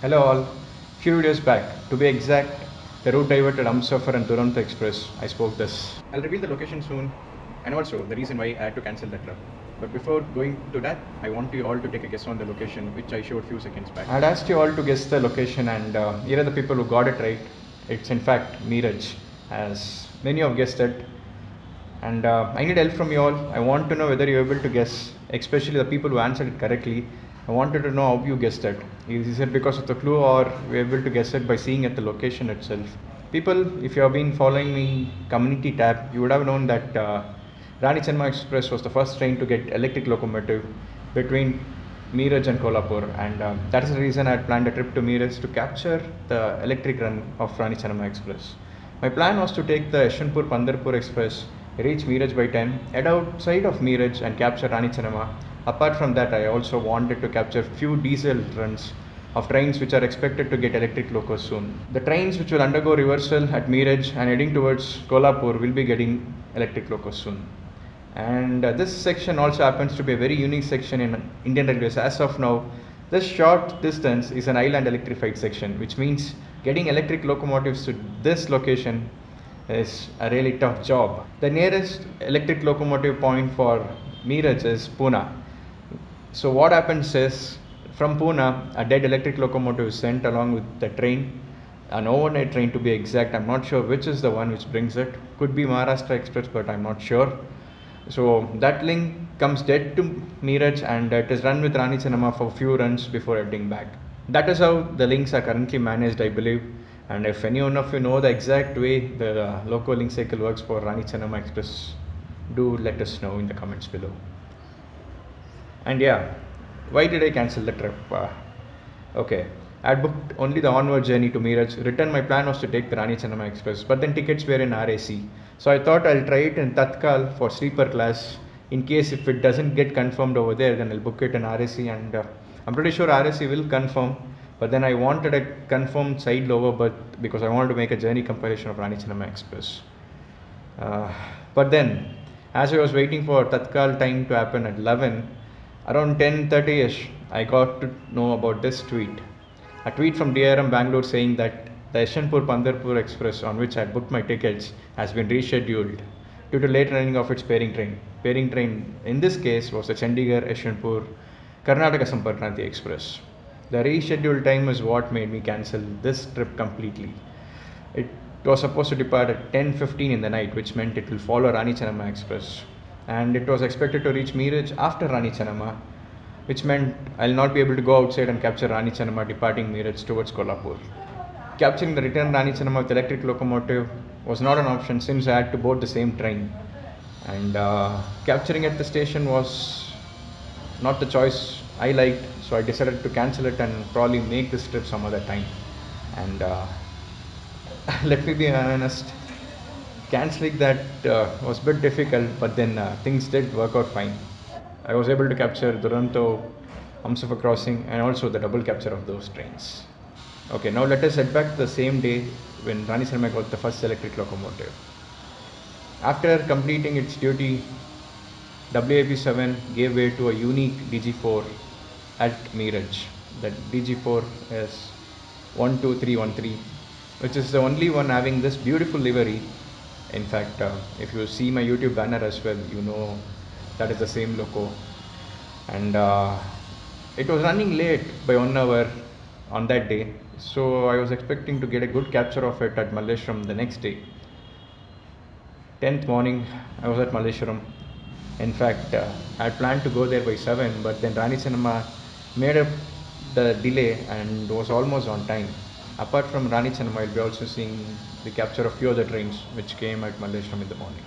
Hello all. Few videos back, to be exact, the route diverted Amsafar and Duronto Express. I spoke this. I'll reveal the location soon and also the reason why I had to cancel that trip. But before going to that, I want you all to take a guess on the location which I showed few seconds back. I had asked you all to guess the location and here are the people who got it right. It's in fact Meeraj, as many have guessed it. And I need help from you all. I want to know whether you're able to guess, especially the people who answered it correctly. I wanted to know how you guessed it. Is it because of the clue or we're able to guess it by seeing at the location itself? People, if you have been following me community tab, you would have known that Rani CHENNAMA Express was the first train to get electric locomotive between Meeraj and Kolhapur, and that is the reason I had planned a trip to Meeraj to capture the electric run of Rani CHENNAMA Express. My plan was to take the Yeshwanpur-Pandharpur Express, reach Meeraj by 10, head outside of Meeraj and capture Rani CHENNAMA. Apart from that, I also wanted to capture few diesel runs of trains which are expected to get electric locos soon. The trains which will undergo reversal at Meeraj and heading towards Kolhapur will be getting electric locos soon. And this section also happens to be a very unique section in Indian Railways. As of now, this short distance is an island electrified section, which means getting electric locomotives to this location is a really tough job. The nearest electric locomotive point for Meeraj is Pune. So what happens is, from Pune, a dead electric locomotive is sent along with the train, an overnight train to be exact. I'm not sure which is the one which brings it. Could be Maharashtra Express, but I'm not sure. So that link comes dead to Meeraj and it is run with Rani CHENNAMA for a few runs before heading back. That is how the links are currently managed, I believe. And if any one of you know the exact way the local link cycle works for Rani CHENNAMA Express, do let us know in the comments below. And yeah, why did I cancel the trip? Okay, I had booked only the onward journey to Meeraj. Return, my plan was to take the Rani CHENNAMA Express, but then tickets were in RAC. So I thought I'll try it in Tatkal for sleeper class. In case if it doesn't get confirmed over there, then I'll book it in RAC, and I'm pretty sure RAC will confirm. But then I wanted a confirmed side lower berth because I wanted to make a journey comparison of Rani CHENNAMA Express. But then, as I was waiting for Tatkal time to happen at 11, around 10:30ish, I got to know about this tweet. A tweet from DRM Bangalore saying that the Yeshwanpur-Pandharpur Express, on which I had booked my tickets, has been rescheduled due to late running of its pairing train. Pairing train in this case was the Chandigarh-Yeshwanpur Karnataka Sampark Kranti Express. The rescheduled time is what made me cancel this trip completely. It was supposed to depart at 10:15 in the night, which meant it will follow Rani CHENNAMA Express. And it was expected to reach Meeraj after Rani CHENNAMA, which meant I'll not be able to go outside and capture Rani CHENNAMA departing Meeraj towards Kolhapur. Capturing the return Rani CHENNAMA with electric locomotive was not an option since I had to board the same train. And capturing at the station was not the choice I liked, so I decided to cancel it and probably make this trip some other time. And let me be honest, cancelling that was a bit difficult, but then things did work out fine. I was able to capture Duronto, Amsafar crossing, and also the double capture of those trains. Okay, now let us head back to the same day when Rani CHENNAMA got the first electric locomotive. After completing its duty, WAP7 gave way to a unique DG4 at Meeraj. That DG4 is 12313, which is the only one having this beautiful livery. In fact, if you see my YouTube banner as well, you know that is the same loco. And it was running late by 1 hour on that day, so I was expecting to get a good capture of it at Malleswaram the next day. 10th morning, I was at Malleswaram. In fact, I had planned to go there by 7, but then Rani CHENNAMA made up the delay and was almost on time. Apart from Rani CHENNAMA, I'll be also seeing the capture of few other trains which came at Malleswaram in the morning.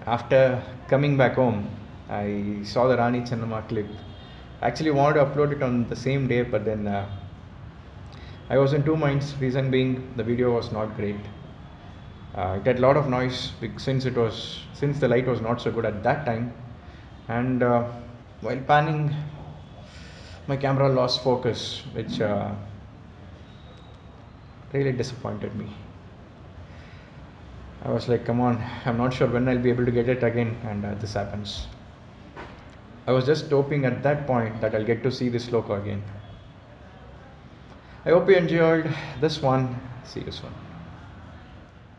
after coming back home, I saw the Rani CHENNAMA clip. Actually wanted to upload it on the same day, but then I was in two minds. Reason being, the video was not great. It had a lot of noise since the light was not so good at that time, and while panning, my camera lost focus, which really disappointed me. I was like, come on, I'm not sure when I'll be able to get it again, and this happens. I was just hoping at that point that I'll get to see this loco again. I hope you enjoyed this one. See you soon.